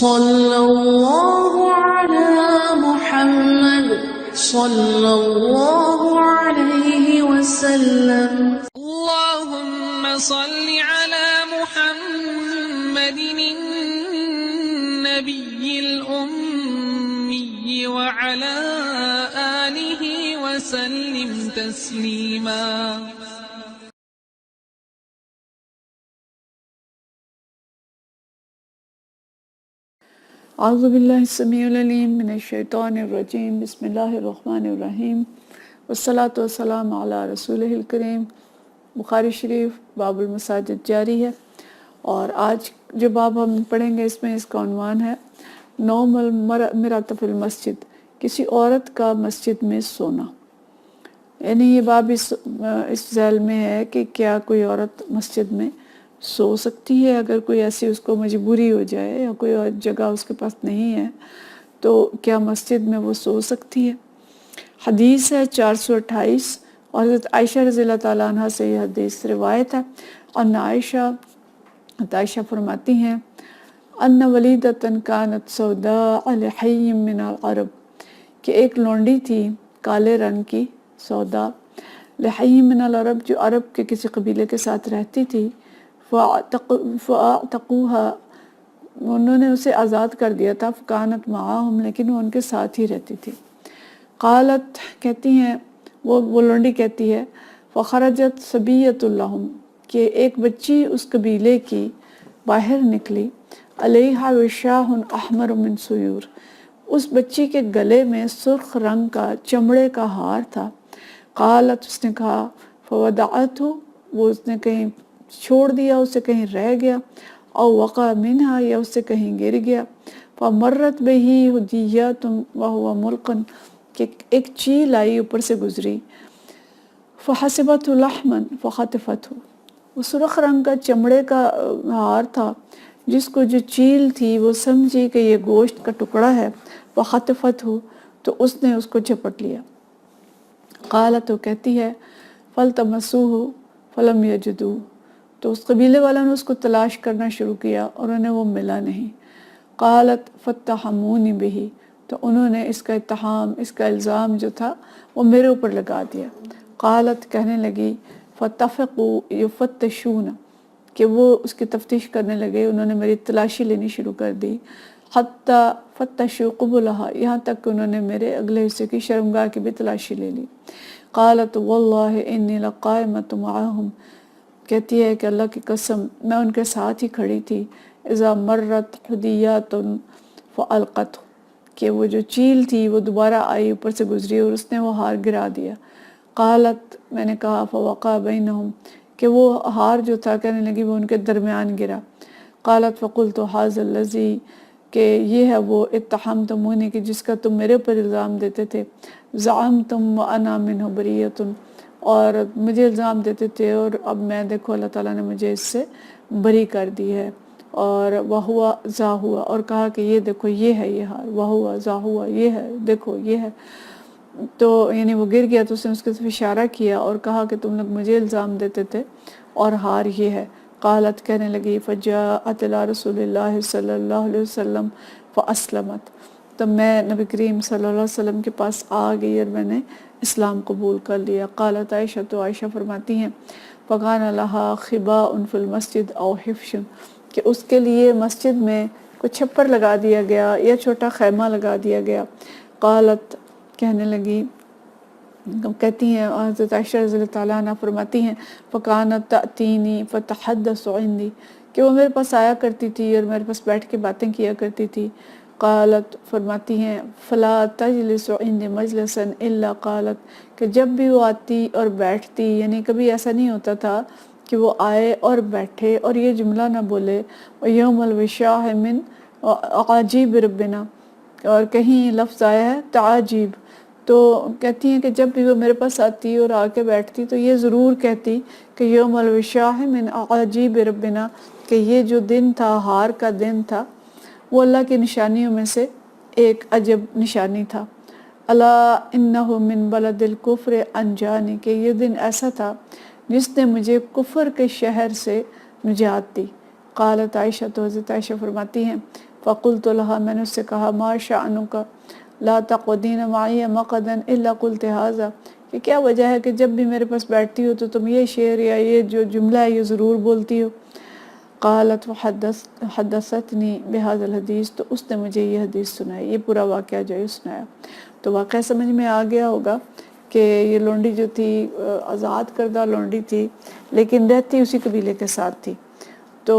صلی اللہ علی محمد صلی اللہ علیہ وسلم. اللهم صل على محمد النبي الأمي وعلى آله وسلم تسليما. اعوذ باللہ السمیع العلیم من الشیطان الرجیم. بسم اللہ الرحمن الرحیم والصلاة والسلام علی رسولہ الکریم. بخاری شریف باب المساجد جاری ہے، اور آج جو باب ہم پڑھیں گے اس میں اس کا عنوان ہے نوم المرأۃ فی المسجد، کسی عورت کا مسجد میں سونا. یعنی یہ باب اس ذیل میں ہے کہ کیا کوئی عورت مسجد میں سو سکتی ہے اگر کوئی ایسی اس کو مجبوری ہو جائے یا کوئی اور جگہ اس کے پاس نہیں ہے تو کیا مسجد میں وہ سو سکتی ہے. حدیث ہے 428، اور حضرت عائشہ رضی اللہ تعالیٰ عنہ سے یہ حدیث روایت ہے. ان عائشہ فرماتی ہیں ان ولیدۃ کانت سوداء لحی من العرب، کہ ایک لونڈی تھی کالے رنگ کی، سودا، لحی من العرب، جو عرب کے کسی قبیلے کے ساتھ رہتی تھی. فَأَعْتَقُوهَا، انہوں نے اسے آزاد کر دیا تھا. فَكَانَتْ مَعَهُمْ، لیکن وہ ان کے ساتھ ہی رہتی تھی. قالت، کہتی ہیں وہ لونڈی کہتی ہے فَخَرَجَتْ صَبِيَّةٌ لَهُمْ، کہ ایک بچی اس قبیلے کی باہر نکلی. عَلَيْهَا وِشَاحٌ أَحْمَرُ مِنْ سُيُورٍ، اس بچی کے گلے میں سرخ رنگ کا چمڑے کا ہار تھا. قالت، اس نے کہا فَوَضَعَتْهُ، وہ اس نے کہیں چھوڑ دیا، اسے کہیں رہ گیا. او وقع منہا، یا اس سے کہیں گر گیا. فمرت بہ ہدیۃ وہو ملق، کہ ایک چیل آئی اوپر سے گزری. فحسبته لحما فخطفته، وہ سرخ رنگ کا چمڑے کا ہار تھا جس کو جو چیل تھی وہ سمجھی کہ یہ گوشت کا ٹکڑا ہے. فخطفته، تو اس نے اس کو جھپٹ لیا. قالت، وہ کہتی ہے فالتمسوه فلم یجدوه، تو اس قبیلے والوں نے اس کو تلاش کرنا شروع کیا اور انہیں وہ ملا نہیں. قالت فاتہمونی بہ، تو انہوں نے اس کا اتہام، اس کا الزام جو تھا وہ میرے اوپر لگا دیا. قالت، کہنے لگی فاتفقوا یفتشون، کہ وہ اس کی تفتیش کرنے لگے، انہوں نے میری تلاشی لینی شروع کر دی. حتی فتشوا قبلہا، یہاں تک کہ انہوں نے میرے اگلے حصے کی شرمگاہ کی بھی تلاشی لے لی. قالت واللہ انی لقائمۃ معہم، کہتی ہے کہ اللہ کی قسم میں ان کے ساتھ ہی کھڑی تھی. اذا مرت حدیات فالقته، کہ وہ جو چیل تھی وہ دوبارہ آئی، اوپر سے گزری اور اس نے وہ ہار گرا دیا. قالت، میں نے کہا فوقع بینہم، کہ وہ ہار جو تھا، کہنے لگی وہ ان کے درمیان گرا. قالت فقلت ھذا الذی، کہ یہ ہے وہ اتہمتمونی، کہ جس کا تم میرے اوپر الزام دیتے تھے. زعمتم وانا منہ بریۃ، اور مجھے الزام دیتے تھے اور اب میں دیکھو اللہ تعالیٰ نے مجھے اس سے بری کر دی ہے. اور وہوا ذا ہوا، اور کہا کہ یہ دیکھو یہ ہے یہ ہار، وہوا ذا ہوا، یہ ہے دیکھو یہ ہے. تو یعنی وہ گر گیا تو اس نے اس کے طرف اشارہ کیا اور کہا کہ تم لوگ مجھے الزام دیتے تھے اور ہار یہ ہے. قالت، کہنے لگی فجاءت الی رسول اللہ صلی اللہ علیہ وسلم فاسلمت، تو میں نبی کریم صلی اللہ علیہ وسلم کے پاس آ گئی اور میں نے اسلام قبول کر لیا. قالت عائشہ، تو عائشہ فرماتی ہیں فکان لہا خباء فی المسجد او حفش، کہ اس کے لیے مسجد میں کوئی چھپر لگا دیا گیا یا چھوٹا خیمہ لگا دیا گیا. قالت، کہنے لگی، کہتی ہیں حضرت عائشہ رضی اللہ تعالیٰ عنہ فرماتی ہیں فکانت تأتینی فتحدث عندی، کہ وہ میرے پاس آیا کرتی تھی اور میرے پاس بیٹھ کے باتیں کیا کرتی تھی. قالت، فرماتی ہیں فلا تجلس عندی مجلسا الا قالت، کہ جب بھی وہ آتی اور بیٹھتی، یعنی کبھی ایسا نہیں ہوتا تھا کہ وہ آئے اور بیٹھے اور یہ جملہ نہ بولے یوم الوشاح من عجیب ربنا، اور کہیں لفظ آیا ہے تعجیب. تو کہتی ہیں کہ جب بھی وہ میرے پاس آتی اور آ کے بیٹھتی تو یہ ضرور کہتی کہ یوم الوشاح من عجیب ربنا، کہ یہ جو دن تھا، ہار کا دن تھا، وہ اللہ کی نشانیوں میں سے ایک عجب نشانی تھا. الا انہ من بلد الکفر انجانی، کہ یہ دن ایسا تھا جس نے مجھے کفر کے شہر سے نجات دی. قالت عائشہ، تو حضرت عائشہ فرماتی ہیں فقلت لها، میں نے اس سے کہا، ما شأنک لا تقعدین معی مقعدا الا قلت هذا، کہ کیا وجہ ہے کہ جب بھی میرے پاس بیٹھتی ہو تو تم یہ شعر یا یہ جو جملہ ہے یہ ضرور بولتی ہو. قالت حدثتنی بهذا الحدیث، تو اس نے مجھے یہ حدیث سنائی، یہ پورا واقعہ جو ہے سنایا. تو واقعہ سمجھ میں آ گیا ہوگا کہ یہ لونڈی جو تھی آزاد کردہ لونڈی تھی، لیکن رہتی اسی قبیلے کے ساتھ تھی. تو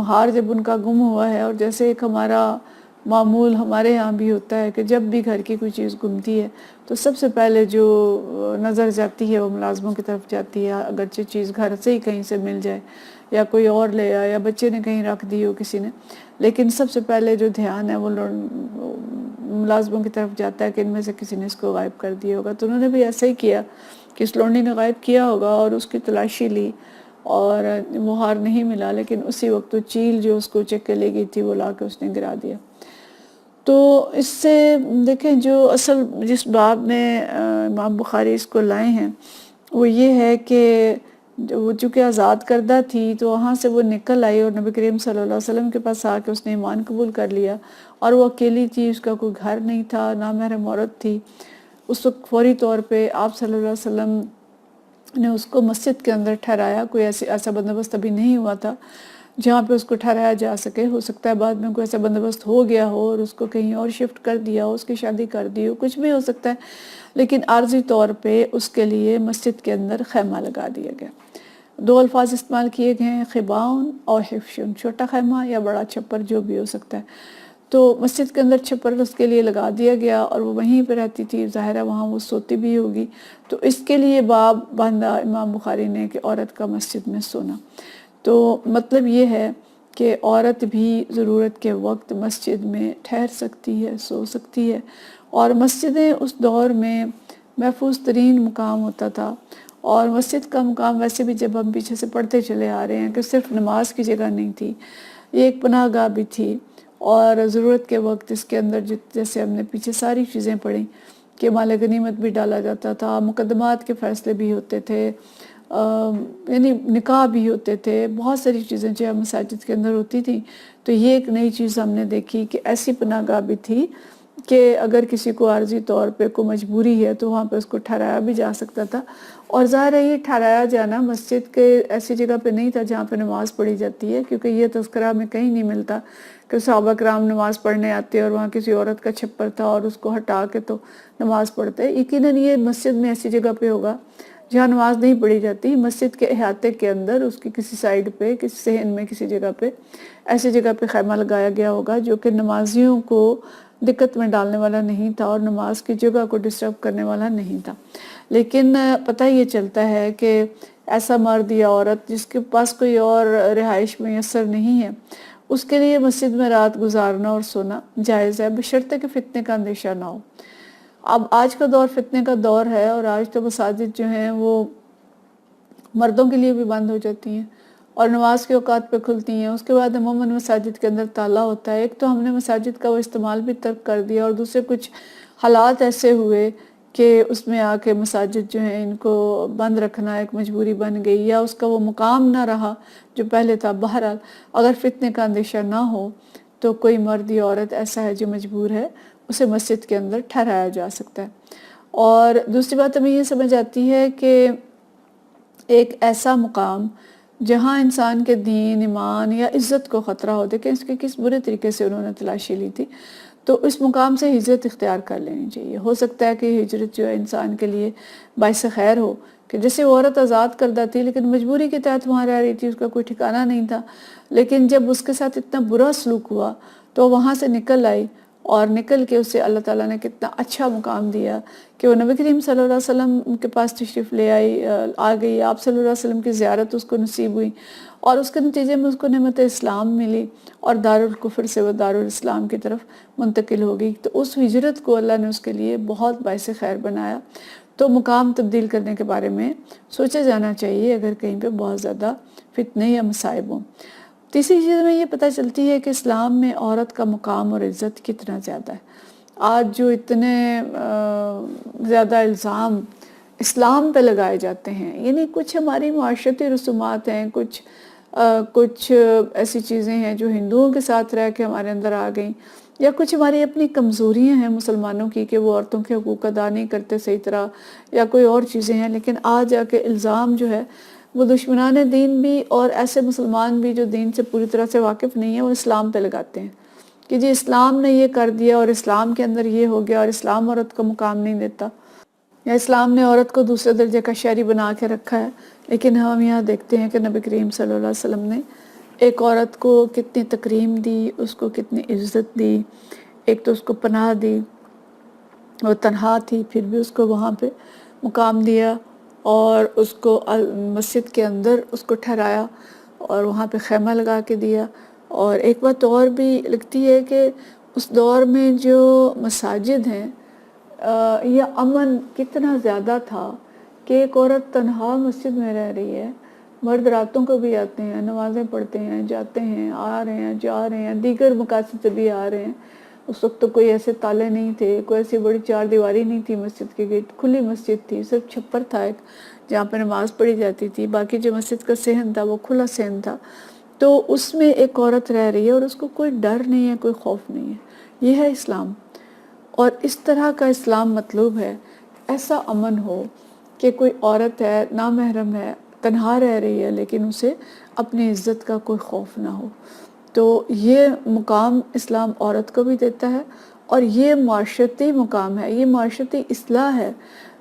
ہار جب ان کا گم ہوا ہے، اور جیسے ایک ہمارا معمول ہمارے ہاں بھی ہوتا ہے کہ جب بھی گھر کی کوئی چیز گمتی ہے تو سب سے پہلے جو نظر جاتی ہے وہ ملازموں کی طرف جاتی ہے، اگرچہ چیز گھر سے ہی کہیں سے مل جائے یا کوئی اور لے آیا یا بچے نے کہیں رکھ دی ہو کسی نے، لیکن سب سے پہلے جو دھیان ہے وہ ملازموں کی طرف جاتا ہے کہ ان میں سے کسی نے اس کو غائب کر دیا ہوگا. تو انہوں نے بھی ایسا ہی کیا کہ اس لونڈی نے غائب کیا ہوگا اور اس کی تلاشی لی اور وہ ہار نہیں ملا، لیکن اسی وقت وہ چیل جو اس کو چیک کے لے گئی تھی وہ لا کے اس نے گرا دیا. تو اس سے دیکھیں جو اصل جس باب میں امام بخاری اس کو لائے ہیں وہ یہ ہے کہ وہ چونکہ آزاد کردہ تھی تو وہاں سے وہ نکل آئی اور نبی کریم صلی اللہ علیہ وسلم کے پاس آ کے اس نے ایمان قبول کر لیا، اور وہ اکیلی تھی، اس کا کوئی گھر نہیں تھا، نامحرم عورت تھی. اس وقت فوری طور پہ آپ صلی اللہ علیہ وسلم نے اس کو مسجد کے اندر ٹھہرایا. کوئی ایسا بندوبست ابھی نہیں ہوا تھا جہاں پہ اس کو ٹھہرایا جا سکے. ہو سکتا ہے بعد میں کوئی ایسا بندوبست ہو گیا ہو اور اس کو کہیں اور شفٹ کر دیا ہو، اس کی شادی کر دی ہو، کچھ بھی ہو سکتا ہے، لیکن عارضی طور پہ اس کے لیے مسجد کے اندر خیمہ لگا دیا گیا. دو الفاظ استعمال کیے گئے ہیں، خباؤن اور حفشن، چھوٹا خیمہ یا بڑا چھپر جو بھی ہو سکتا ہے. تو مسجد کے اندر چھپر اس کے لیے لگا دیا گیا اور وہ وہیں پہ رہتی تھی، ظاہر ہے وہاں وہ سوتی بھی ہوگی. تو اس کے لیے باب باندھا امام بخاری نے کہ عورت کا مسجد میں سونا. تو مطلب یہ ہے کہ عورت بھی ضرورت کے وقت مسجد میں ٹھہر سکتی ہے، سو سکتی ہے. اور مسجدیں اس دور میں محفوظ ترین مقام ہوتا تھا، اور مسجد کا مقام ویسے بھی جب ہم پیچھے سے پڑھتے چلے آ رہے ہیں کہ صرف نماز کی جگہ نہیں تھی، یہ ایک پناہ گاہ بھی تھی. اور ضرورت کے وقت اس کے اندر جیسے ہم نے پیچھے ساری چیزیں پڑھیں کہ مال غنیمت بھی ڈالا جاتا تھا، مقدمات کے فیصلے بھی ہوتے تھے، یعنی نکاح بھی ہوتے تھے، بہت ساری چیزیں جو مساجد کے اندر ہوتی تھیں. تو یہ ایک نئی چیز ہم نے دیکھی کہ ایسی پناہ گاہ بھی تھی کہ اگر کسی کو عارضی طور پہ کوئی مجبوری ہے تو وہاں پہ اس کو ٹھہرایا بھی جا سکتا تھا. اور ظاہر ہے یہ ٹھہرایا جانا مسجد کے ایسی جگہ پہ نہیں تھا جہاں پہ نماز پڑھی جاتی ہے، کیونکہ یہ تذکرہ میں کہیں نہیں ملتا کہ صحابہ کرام نماز پڑھنے آتے اور وہاں کسی عورت کا چھپر تھا اور اس کو ہٹا کے تو نماز پڑھتے. یقیناً یہ مسجد میں ایسی جگہ پہ ہوگا جہاں نماز نہیں پڑھی جاتی، مسجد کے احاطے کے اندر اس کی کسی سائیڈ پہ، کسی صحن میں، کسی جگہ پہ ایسی جگہ پہ خیمہ لگایا گیا ہوگا جو کہ نمازیوں کو دقت میں ڈالنے والا نہیں تھا اور نماز کی جگہ کو ڈسٹرب کرنے والا نہیں تھا. لیکن پتہ یہ چلتا ہے کہ ایسا مرد یا عورت جس کے پاس کوئی اور رہائش میسر نہیں ہے، اس کے لیے مسجد میں رات گزارنا اور سونا جائز ہے، بشرطے کہ فتنے کا اندیشہ نہ ہو. اب آج کا دور فتنے کا دور ہے، اور آج تو مساجد جو ہیں وہ مردوں کے لیے بھی بند ہو جاتی ہیں اور نماز کے اوقات پہ کھلتی ہیں. اس کے بعد عموماً مساجد کے اندر تالا ہوتا ہے. ایک تو ہم نے مساجد کا وہ استعمال بھی ترک کر دیا، اور دوسرے کچھ حالات ایسے ہوئے کہ اس میں آ کے مساجد جو ہیں ان کو بند رکھنا ایک مجبوری بن گئی، یا اس کا وہ مقام نہ رہا جو پہلے تھا. بہرحال اگر فتنے کا اندیشہ نہ ہو تو کوئی مرد یا عورت ایسا ہے جو مجبور ہے، اسے مسجد کے اندر ٹھہرایا جا سکتا ہے. اور دوسری بات ہمیں یہ سمجھ آتی ہے کہ ایک ایسا مقام جہاں انسان کے دین، ایمان یا عزت کو خطرہ ہو، دیکھیں اس کے کس برے طریقے سے انہوں نے تلاشی لی تھی، تو اس مقام سے ہجرت اختیار کر لینی چاہیے. ہو سکتا ہے کہ ہجرت جو ہے انسان کے لیے باعث خیر ہو، کہ جیسے وہ عورت آزاد کردہ تھی لیکن مجبوری کے تحت وہاں رہ رہی تھی، اس کا کوئی ٹھکانہ نہیں تھا، لیکن جب اس کے ساتھ اتنا برا سلوک ہوا تو وہاں سے نکل آئی، اور نکل کے اسے اللہ تعالیٰ نے کتنا اچھا مقام دیا کہ وہ نبی کریم صلی اللہ علیہ وسلم کے پاس تشریف لے آ گئی. آپ صلی اللہ علیہ وسلم کی زیارت اس کو نصیب ہوئی، اور اس کے نتیجے میں اس کو نعمت اسلام ملی، اور دارالکفر سے وہ دارالاسلام کی طرف منتقل ہو گئی. تو اس ہجرت کو اللہ نے اس کے لیے بہت باعث خیر بنایا. تو مقام تبدیل کرنے کے بارے میں سوچا جانا چاہیے اگر کہیں پہ بہت زیادہ فتنے یا مصائب ہوں. تیسری چیز میں یہ پتہ چلتی ہے کہ اسلام میں عورت کا مقام اور عزت کتنا زیادہ ہے. آج جو اتنے زیادہ الزام اسلام پہ لگائے جاتے ہیں، یعنی کچھ ہماری معاشرتی رسومات ہیں، کچھ کچھ ایسی چیزیں ہیں جو ہندوؤں کے ساتھ رہ کے ہمارے اندر آ گئیں، یا کچھ ہماری اپنی کمزوریاں ہیں مسلمانوں کی کہ وہ عورتوں کے حقوق ادا نہیں کرتے صحیح طرح، یا کوئی اور چیزیں ہیں، لیکن آج آ کے الزام جو ہے وہ دشمنان دین بھی اور ایسے مسلمان بھی جو دین سے پوری طرح سے واقف نہیں ہیں وہ اسلام پہ لگاتے ہیں کہ جی اسلام نے یہ کر دیا اور اسلام کے اندر یہ ہو گیا اور اسلام عورت کو مقام نہیں دیتا، یا اسلام نے عورت کو دوسرے درجے کا شہری بنا کے رکھا ہے۔ لیکن ہم یہاں دیکھتے ہیں کہ نبی کریم صلی اللہ علیہ وسلم نے ایک عورت کو کتنی تکریم دی، اس کو کتنی عزت دی، ایک تو اس کو پناہ دی، وہ تنہا تھی پھر بھی اس کو وہاں پہ مقام دیا، اور اس کو مسجد کے اندر اس کو ٹھہرایا اور وہاں پہ خیمہ لگا کے دیا۔ اور ایک بات اور بھی لگتی ہے کہ اس دور میں جو مساجد ہیں یہ امن کتنا زیادہ تھا کہ ایک عورت تنہا مسجد میں رہ رہی ہے، مرد راتوں کو بھی آتے ہیں، نمازیں پڑھتے ہیں، جاتے ہیں، آ رہے ہیں، جا رہے ہیں، دیگر مقاصد سے بھی آ رہے ہیں۔ اس وقت تو کوئی ایسے تالے نہیں تھے، کوئی ایسی بڑی چار دیواری نہیں تھی، مسجد کے گیٹ کھلی مسجد تھی، صرف چھپر تھا ایک جہاں پہ نماز پڑھی جاتی تھی، باقی جو مسجد کا صحن تھا وہ کھلا صحن تھا۔ تو اس میں ایک عورت رہ رہی ہے اور اس کو کوئی ڈر نہیں ہے، کوئی خوف نہیں ہے۔ یہ ہے اسلام، اور اس طرح کا اسلام مطلوب ہے، ایسا امن ہو کہ کوئی عورت ہے، نامحرم ہے، تنہا رہ رہی ہے، لیکن اسے اپنی عزت کا کوئی خوف نہ ہو۔ تو یہ مقام اسلام عورت کو بھی دیتا ہے، اور یہ معاشرتی مقام ہے، یہ معاشرتی اصلاح ہے،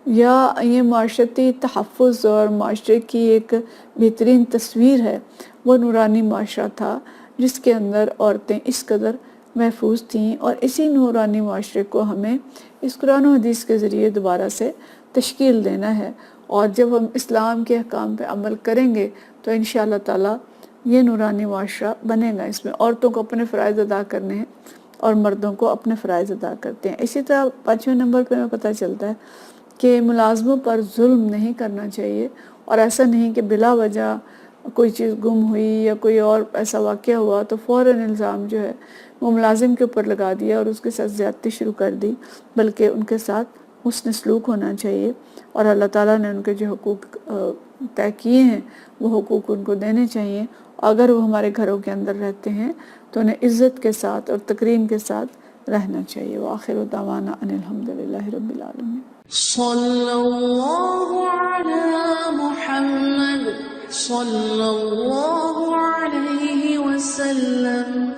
یا یہ معاشرتی تحفظ اور معاشرے کی ایک بہترین تصویر ہے۔ وہ نورانی معاشرہ تھا جس کے اندر عورتیں اس قدر محفوظ تھیں، اور اسی نورانی معاشرے کو ہمیں اس قرآن و حدیث کے ذریعے دوبارہ سے تشکیل دینا ہے، اور جب ہم اسلام کے احکام پہ عمل کریں گے تو انشاءاللہ تعالی یہ نورانی معاشرہ بنے گا۔ اس میں عورتوں کو اپنے فرائض ادا کرنے ہیں اور مردوں کو اپنے فرائض ادا کرتے ہیں۔ اسی طرح 5ویں نمبر پہ ہمیں پتہ چلتا ہے کہ ملازموں پر ظلم نہیں کرنا چاہیے، اور ایسا نہیں کہ بلا وجہ کوئی چیز گم ہوئی یا کوئی اور ایسا واقعہ ہوا تو فوراً الزام جو ہے وہ ملازم کے اوپر لگا دیا اور اس کے ساتھ زیادتی شروع کر دی، بلکہ ان کے ساتھ حسن سلوک ہونا چاہیے، اور اللہ تعالیٰ نے ان کے جو حقوق طے کیے ہیں وہ حقوق ان کو دینے چاہیے۔ اگر وہ ہمارے گھروں کے اندر رہتے ہیں تو انہیں عزت کے ساتھ اور تکریم کے ساتھ رہنا چاہیے۔ وآخر دعوانا ان الحمدللہ رب العالمین۔ صلی اللہ علی محمد صلی اللہ علیہ وسلم۔